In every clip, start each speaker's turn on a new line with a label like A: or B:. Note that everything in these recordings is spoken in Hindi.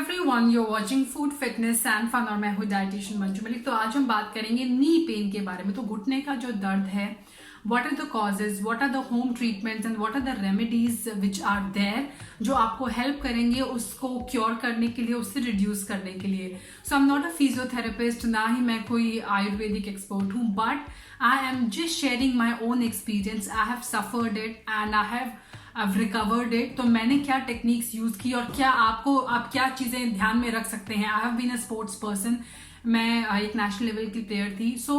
A: Everyone, you're watching food fitness and fun और मैं हूँ डाइटिशियन मंजू मलिक। तो आज हम बात करेंगे नी पेन के बारे में। तो घुटने का जो दर्द है, what are the causes, what are the home treatments and what are the remedies which are there जो आपको हेल्प करेंगे उसको क्योर करने के लिए, उससे रिड्यूस करने के लिए। So I am not a physiotherapist, ना ही मैं कोई आयुर्वेदिक एक्सपर्ट हूँ, but I am just sharing my own experience. I have suffered it and I've recovered it। तो मैंने क्या टेक्निक्स यूज की और क्या आप क्या चीजें ध्यान में रख सकते हैं। I have been a sports person, मैं एक नेशनल लेवल की प्लेयर थी। So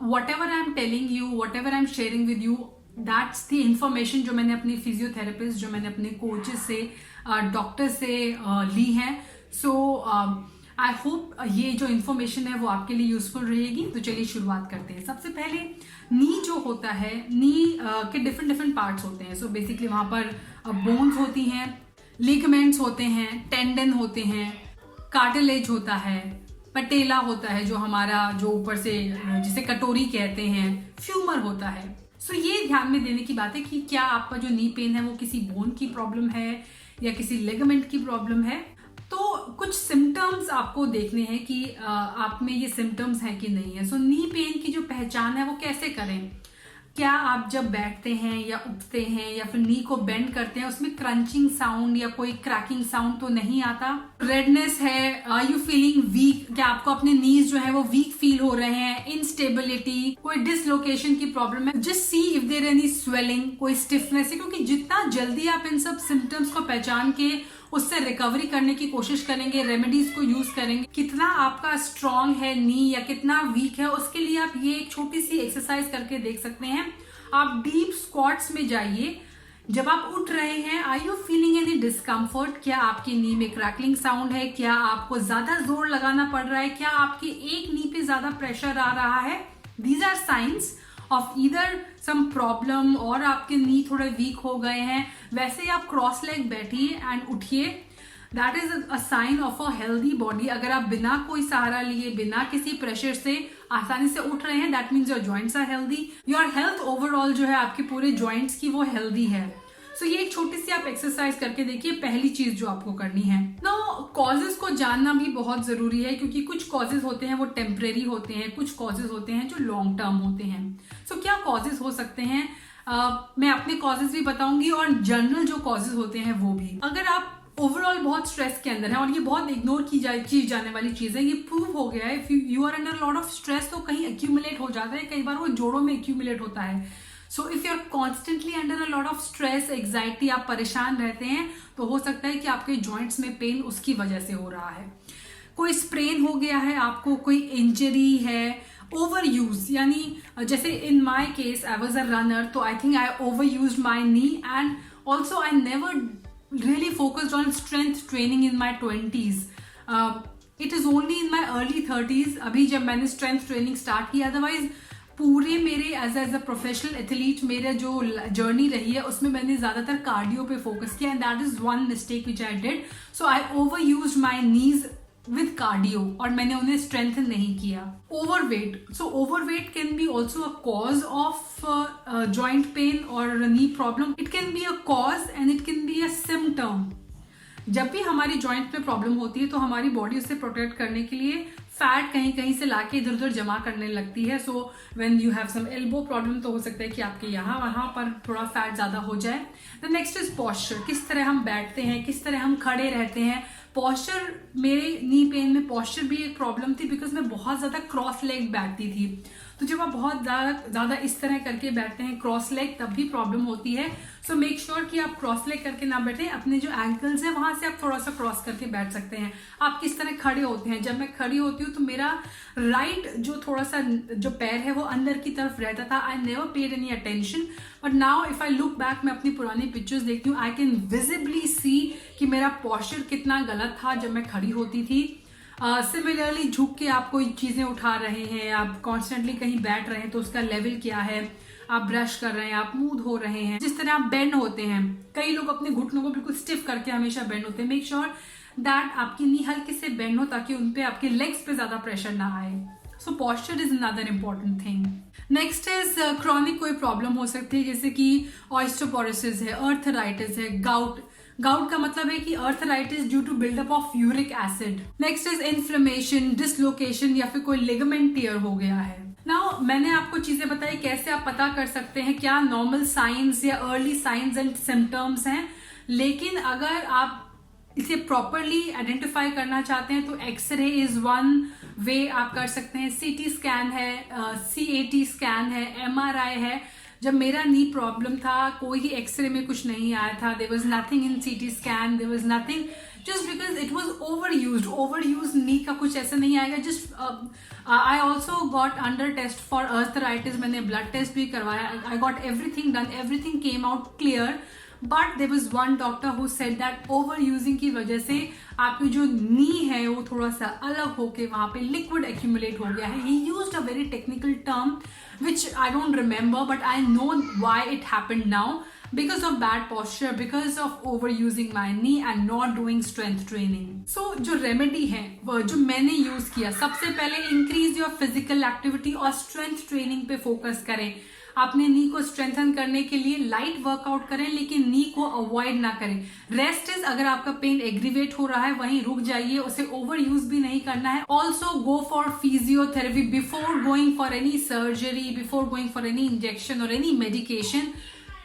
A: whatever I am telling you, whatever I am sharing with you, that's the information जो मैंने अपनी फिजियोथेरेपिस्ट, जो मैंने अपने कोचेस से, डॉक्टर से ली है। सो आई होप ये जो इन्फॉर्मेशन है वो आपके लिए यूजफुल रहेगी। तो चलिए शुरुआत करते हैं। सबसे पहले नी जो होता है, नी के डिफरेंट पार्ट्स होते हैं। सो बेसिकली वहां पर बोन्स होती हैं, लिगामेंट्स होते हैं, टेंडन होते हैं, कार्टिलेज होता है, पटेला होता है जो हमारा जो ऊपर से जिसे कटोरी कहते हैं, फ्यूमर होता है। सो ये ध्यान में देने की बात है कि क्या आपका जो नी पेन है वो किसी बोन की प्रॉब्लम है या किसी लिगामेंट की प्रॉब्लम है। तो कुछ सिम्टम्स आपको देखने हैं कि आप में ये सिम्टम्स हैं कि नहीं है। सो नी पेन की जो पहचान है वो कैसे करें। क्या आप जब बैठते हैं या उठते हैं या फिर नी को बेंड करते हैं उसमें क्रंचिंग साउंड या कोई क्रैकिंग साउंड तो नहीं आता। रेडनेस है, आर यू फीलिंग वीक, क्या आपको अपने नीज जो है वो वीक फील हो रहे हैं, इनस्टेबिलिटी, कोई डिसलोकेशन की प्रॉब्लम है। Just see if there any swelling, कोई स्टिफनेस है। क्योंकि जितना जल्दी आप इन सब सिम्टम्स को पहचान के उससे रिकवरी करने की कोशिश करेंगे, रेमेडीज को यूज करेंगे, कितना आपका स्ट्रांग है नी या कितना वीक है, उसके लिए आप ये एक छोटी सी एक्सरसाइज करके देख सकते हैं। आप डीप स्क्वाट्स में जाइए। जब आप उठ रहे हैं, are you feeling any discomfort, क्या आपकी नी में क्रैकलिंग साउंड है, क्या आपको ज्यादा जोर लगाना पड़ रहा है, क्या आपकी एक नी पे ज्यादा प्रेशर आ रहा है। These are signs of either some problem, और आपके नी थोड़े वीक हो गए हैं। वैसे ही आप क्रॉस लेग बैठिए एंड उठिए, that is a sign of a healthy body. अगर आप बिना कोई सहारा लिए, बिना किसी प्रेशर से आसानी से उठ रहे हैं, that means your joints are healthy, your health overall जो है आपके पूरे जॉइंट्स की वो हेल्दी है। सो ये एक छोटी सी आप एक्सरसाइज करके देखिए, पहली चीज जो आपको करनी है। नो, कॉजेज को जानना भी बहुत जरूरी है, क्योंकि कुछ कॉजेज होते हैं वो टेम्परेरी होते हैं, कुछ कॉजेज होते हैं जो लॉन्ग टर्म होते हैं। सो क्या कॉजेज हो सकते हैं, मैं अपने कॉजेज भी बताऊंगी और जनरल जो कॉजेज होते हैं वो भी। अगर आप ओवरऑल बहुत स्ट्रेस के अंदर है, और ये बहुत इग्नोर की जाने वाली चीज है, ये प्रूव हो गया है, if you are under lot of stress तो कहीं एक्यूमुलेट हो जाता है, कई बार वो जोड़ों में एक्यूमुलेट होता है। So if you are constantly under a lot of stress, anxiety, आप परेशान रहते हैं, तो हो सकता है कि आपके जॉइंट्स में पेन उसकी वजह से हो रहा है। कोई स्प्रेन हो गया है आपको, कोई इंजरी है, ओवर यूज, यानी जैसे in my case I was a runner, तो I think I over use my knee and also I never really focused on strength training in my 20s. It is only in my early 30s अभी जब मैंने strength training start की। otherwise पूरे मेरे एज अ प्रोफेशनल एथलीट मेरे जो जर्नी रही है उसमें मैंने ज्यादातर कार्डियो पे फोकस किया, and that is one mistake which I did. So I over use my knees with cardio और मैंने उन्हें स्ट्रेंथन नहीं किया। Overweight, so overweight can be also a cause of joint pain और knee problem. It can be a cause and it can be a symptom. जब भी हमारी जॉइंट में प्रॉब्लम होती है तो हमारी बॉडी उससे प्रोटेक्ट करने के लिए फैट कहीं कहीं से लाके इधर उधर जमा करने लगती है। So when you have some elbow problem, तो हो सकता है कि आपके यहाँ वहां पर थोड़ा फैट ज्यादा हो जाए। द नेक्स्ट इज पॉस्चर, किस तरह हम बैठते हैं, किस तरह हम खड़े रहते हैं। पॉस्चर, मेरे नी पेन में पॉस्चर भी एक प्रॉब्लम थी, बिकॉज मैं बहुत ज्यादा क्रॉस लेग बैठती थी। तो जब आप बहुत ज्यादा इस तरह करके बैठते हैं क्रॉस लेग, तब भी प्रॉब्लम होती है। सो मेक श्योर कि आप क्रॉस लेग करके ना बैठे, अपने जो एंकल्स है वहां से आप थोड़ा सा क्रॉस करके बैठ सकते हैं। आप किस तरह खड़े होते हैं, जब मैं खड़ी होती हूँ तो मेरा राइट जो थोड़ा सा जो पैर है वो अंदर की तरफ रहता था। I never paid any attention, but now if I look back, मैं अपनी पुरानी पिक्चर्स देखती हूँ, आई कैन विजिबली सी कि मेरा पॉस्चर कितना गलत था जब मैं खड़ी होती थी। सिमिलरली झुक के आप कोई चीजें उठा रहे हैं, आप कॉन्स्टेंटली कहीं बैठ रहे हैं तो उसका लेवल क्या है, आप ब्रश कर रहे हैं, आप मुंह धो रहे हैं, जिस तरह आप बेंड होते हैं। कई लोग अपने घुटनों को बिल्कुल स्टिफ करके हमेशा बेंड होते हैं। मेक श्योर दैट आपकी नी हल्के से बेंड हो, ताकि उनपे आपके लेग्स पे ज्यादा प्रेशर ना आए। So posture is another important thing. Next is chronic कोई प्रॉब्लम हो सकती है, जैसे कि ऑस्टियोपोरोसिस है, अर्थराइटिस है, गाउट का मतलब है कि arthritis due to buildup of uric acid. Next is inflammation, dislocation या फिर कोई लिगामेंट टियर हो गया है। नाउ मैंने आपको चीजें बताई कैसे आप पता कर सकते हैं क्या नॉर्मल साइंस या अर्ली साइंस एंड सिम्टम्स हैं, लेकिन अगर आप इसे प्रॉपरली आइडेंटिफाई करना चाहते हैं तो एक्सरे इज वन वे आप कर सकते हैं। सीटी स्कैन है, CAT स्कैन है, MRI है। जब मेरा नी प्रॉब्लम था कोई ही एक्सरे में कुछ नहीं आया था, there was nothing in CT scan, there was nothing, just because it was over use knee का कुछ ऐसा नहीं आएगा। Just I also got under test for arthritis, मैंने ब्लड टेस्ट भी करवाया, I got everything done, everything came out clear, but there was one doctor who said that over using की वजह से आपकी जो नी है वो थोड़ा सा अलग होके वहां पे लिक्विड एक्यूमुलेट हो गया है। ही used a very technical term which I don't remember, but I know why it happened now, because of bad posture, because of overusing my knee and not doing strength training. So जो remedy है वो जो मैंने यूज किया, सबसे पहले increase your physical activity और strength training पे फोकस करें। अपने नी को स्ट्रेंथन करने के लिए लाइट वर्कआउट करें, लेकिन नी को अवॉइड ना करें। रेस्ट इज, अगर आपका पेन एग्रीवेट हो रहा है वहीं रुक जाइए, उसे ओवर यूज भी नहीं करना है। Also go for physiotherapy before going for any surgery, before going for any injection और any medication.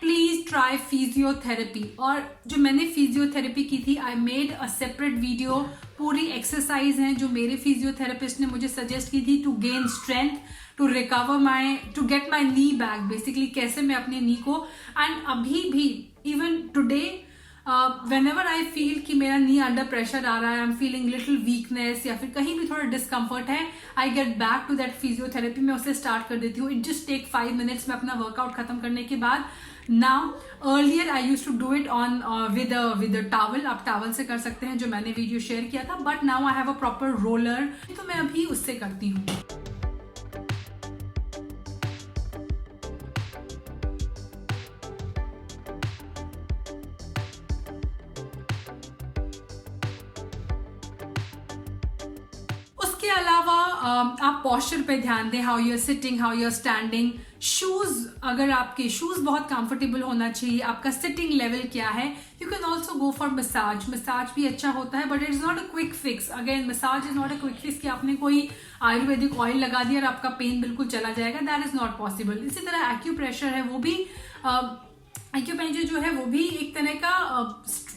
A: Please try physiotherapy. और जो मैंने फिजियोथेरेपी की थी, I made a separate video, पूरी एक्सरसाइज हैं जो मेरे फिजियोथेरेपिस्ट ने मुझे सजेस्ट की थी to gain strength, to recover my, to get my knee back, basically कैसे मैं अपने नी को, एंड अभी भी even today whenever I feel कि मेरा नी अंडर प्रेशर आ रहा है, I am feeling little weakness या फिर कहीं भी थोड़ा डिस्कम्फर्ट है, I get back to that physiotherapy, मैं उसे स्टार्ट कर देती हूँ। इट जस्ट टेक 5 मिनट्स में अपना वर्कआउट खत्म करने के बाद। Now earlier I use to do it on with a towel, आप टावल से कर सकते हैं जो मैंने वीडियो शेयर किया था, but now I have a proper roller, तो मैं अभी उससे करती हूँ। उसके अलावा आप पॉस्चर पे ध्यान दें, how you are sitting, how you are standing. Shoes, अगर आपके शूज बहुत कंफर्टेबल होना चाहिए, आपका सिटिंग लेवल क्या है। You can also go for massage, massage भी अच्छा होता है, but it is not a quick fix. Again massage is not a quick fix कि आपने कोई आयुर्वेदिक ऑयल लगा दिया और आपका पेन बिल्कुल चला जाएगा, दैट इज नॉट पॉसिबल। इसी तरह एक्यूप्रेशर है, वो भी एक्यूपेंचर जो है वो भी एक तरह का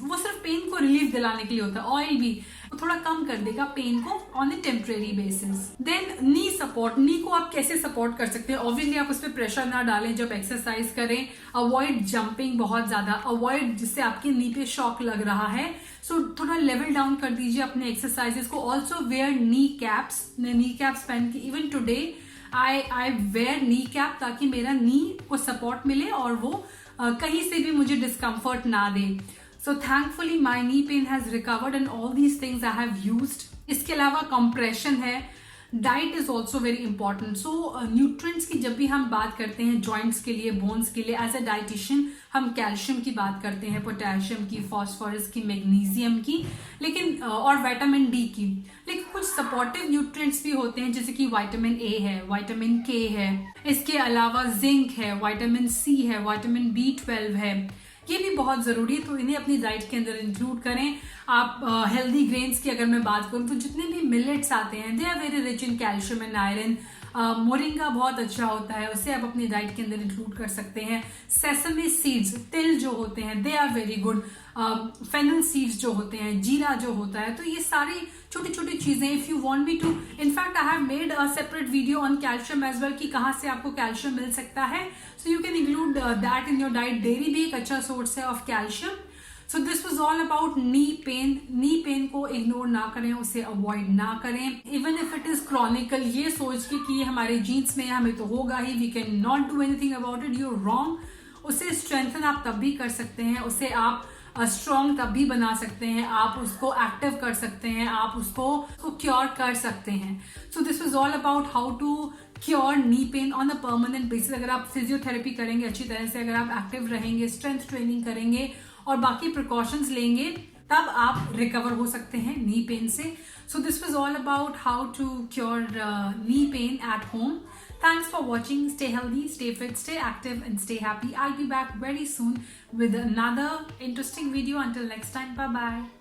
A: वो सिर्फ पेन को रिलीफ दिलाने के लिए होता है। ऑयल भी थोड़ा कम कर देगा पेन को on a temporary basis. Then knee support, knee को आप कैसे सपोर्ट कर सकते हैं। ऑब्वियसली आप उस पर प्रेशर ना डालें जब एक्सरसाइज करें। अवॉइड जंपिंग बहुत ज्यादा, अवॉइड जिससे आपके नी पे शॉक लग रहा है। सो थोड़ा लेवल डाउन कर दीजिए अपने एक्सरसाइजेस को। Also wear knee caps, knee caps पहन के, even today I wear knee cap ताकि मेरा नी को सपोर्ट मिले और वो कहीं से भी मुझे डिस्कम्फर्ट ना दे। So thankfully my knee pain has recovered and all these things I have used. इसके अलावा compression है, diet is also very important. So nutrients की जब भी हम बात करते हैं जॉइंट्स के लिए, बोन्स के लिए, एज अ डाइटिशियन हम कैल्शियम की बात करते हैं, पोटेशियम की, फॉस्फोरस की, मैग्नीशियम की, लेकिन और विटामिन डी की। लेकिन कुछ सपोर्टिव न्यूट्रिएंट्स भी होते हैं जैसे कि विटामिन ए है, विटामिन के है, इसके अलावा जिंक है, विटामिन सी है, विटामिन B12 है, ये भी बहुत जरूरी है। तो इन्हें अपनी डाइट के अंदर इंक्लूड करें। आप हेल्दी ग्रेन्स की अगर मैं बात करूं तो जितने भी मिलेट्स आते हैं they are very rich in calcium and iron. Moringa बहुत अच्छा होता है, उसे आप अपनी डाइट के अंदर इंक्लूड कर सकते हैं। सेसमे सीड्स, तिल जो होते हैं they are very good. Fennel seeds जो होते हैं, जीरा जो होता है, तो ये सारी छोटी छोटी चीजें, if you want me to, in fact I have made a separate video on calcium as well कि कहाँ से आपको कैल्शियम मिल सकता है। So you can include that in your diet. Dairy भी एक अच्छा सोर्स है of calcium. So this was all about knee pain. Knee pain को इग्नोर ना करें, उसे अवॉइड ना करें, even if it is chronical. ये सोच के कि ये हमारे जीन्स में, हमें तो होगा ही, we can not do anything about it, you are wrong. उसे स्ट्रेंथन आप तब भी कर सकते हैं, उसे आप स्ट्रॉन्ग तब भी बना सकते हैं, आप उसको एक्टिव कर सकते हैं, आप उसको क्योर कर सकते हैं। So this was all about how to cure knee pain on a permanent basis. अगर आप फिजियोथेरेपी करेंगे अच्छी तरह से, अगर आप एक्टिव रहेंगे, स्ट्रेंथ ट्रेनिंग करेंगे और बाकी प्रिकॉशंस लेंगे, तब आप रिकवर हो सकते हैं नी पेन से। So this was all about how to cure knee pain at home. Thanks for watching. Stay healthy, stay fit, stay active, and stay happy. I'll be back very soon with another interesting video. Until next time, bye bye.